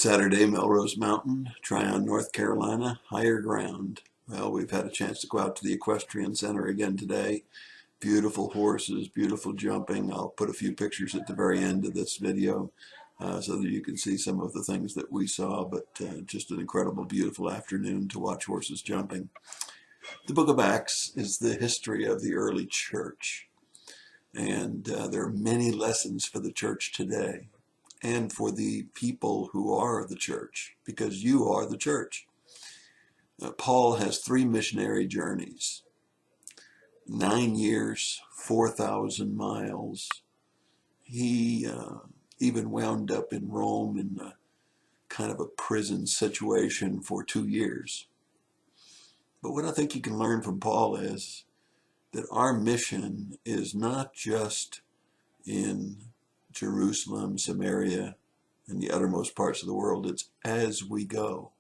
Saturday, Melrose Mountain, Tryon, North Carolina, higher ground. Well, we've had a chance to go out to the Equestrian Center again today. Beautiful horses, beautiful jumping. I'll put a few pictures at the very end of this video so that you can see some of the things that we saw, but just an incredible, beautiful afternoon to watch horses jumping. The book of Acts is the history of the early church, and there are many lessons for the church today and for the people who are the church, because you are the church. Paul has 3 missionary journeys, 9 years, 4,000 miles. He even wound up in Rome in a kind of a prison situation for 2 years. But what I think you can learn from Paul is that our mission is not just in Jerusalem, Samaria, and the uttermost parts of the world. It's as we go.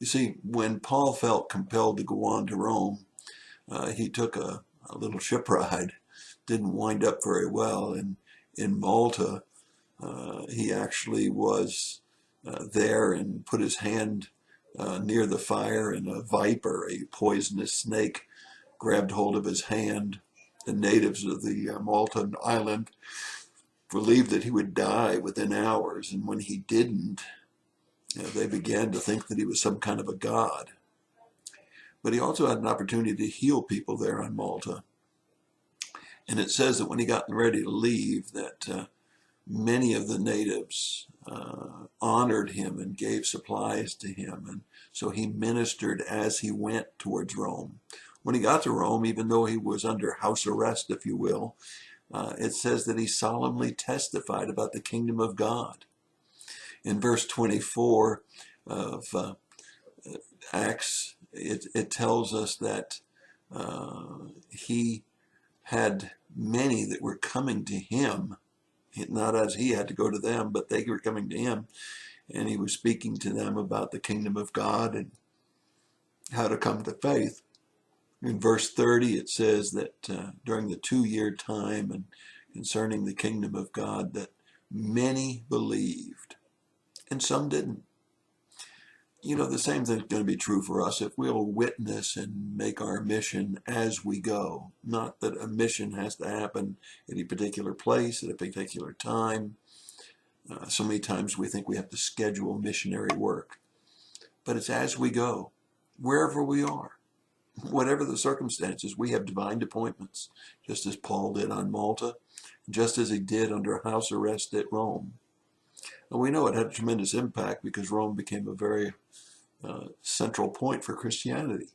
You see, when Paul felt compelled to go on to Rome, he took a little ship ride. Didn't wind up very well. And in Malta, he actually was there and put his hand near the fire, and a viper, a poisonous snake, grabbed hold of his hand. The natives of the Maltan island believed that he would die within hours, and when he didn't, they began to think that he was some kind of a god. But he also had an opportunity to heal people there on Malta. And it says that when he got ready to leave, that many of the natives honored him and gave supplies to him. And so he ministered as he went towards Rome. When he got to Rome, even though he was under house arrest, if you will, it says that he solemnly testified about the kingdom of God. In verse 24 of Acts, it tells us that he had many that were coming to him, not as he had to go to them, but they were coming to him, and he was speaking to them about the kingdom of God and how to come to faith. In verse 30, it says that during the 2-year time and concerning the kingdom of God, that many believed and some didn't. You know, the same thing's going to be true for us if we'll witness and make our mission as we go. Not that a mission has to happen at a particular place, at a particular time. So many times we think we have to schedule missionary work. But it's as we go, wherever we are. Whatever the circumstances, we have divine appointments, just as Paul did on Malta, just as he did under house arrest at Rome. And we know it had a tremendous impact because Rome became a very central point for Christianity.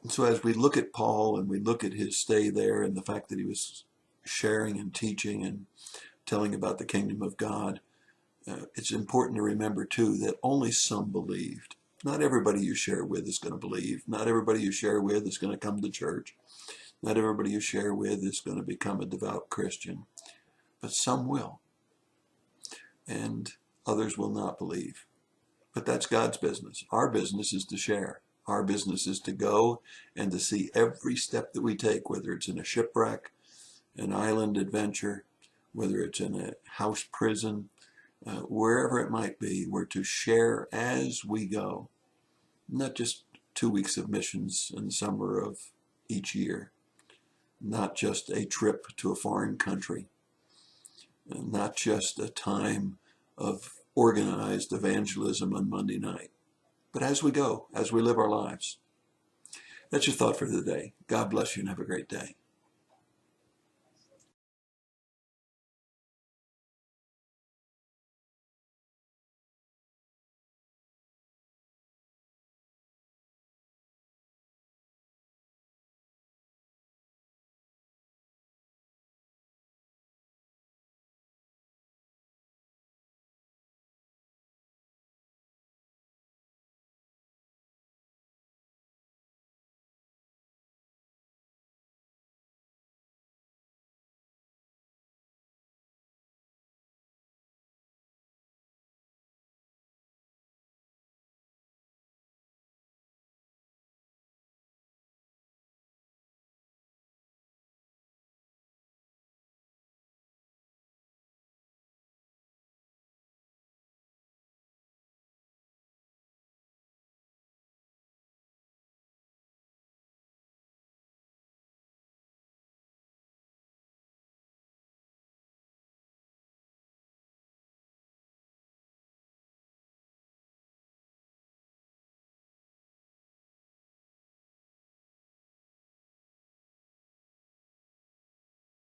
And so as we look at Paul and we look at his stay there and the fact that he was sharing and teaching and telling about the kingdom of God, it's important to remember too that only some believed. Not everybody you share with is going to believe. Not everybody you share with is going to come to church. Not everybody you share with is going to become a devout Christian. But some will. And others will not believe. But that's God's business. Our business is to share. Our business is to go and to see every step that we take, whether it's in a shipwreck, an island adventure, whether it's in a house prison, wherever it might be, we're to share as we go. Not just 2 weeks of missions in the summer of each year. Not just a trip to a foreign country. Not just a time of organized evangelism on Monday night. But as we go, as we live our lives. That's your thought for the day. God bless you and have a great day.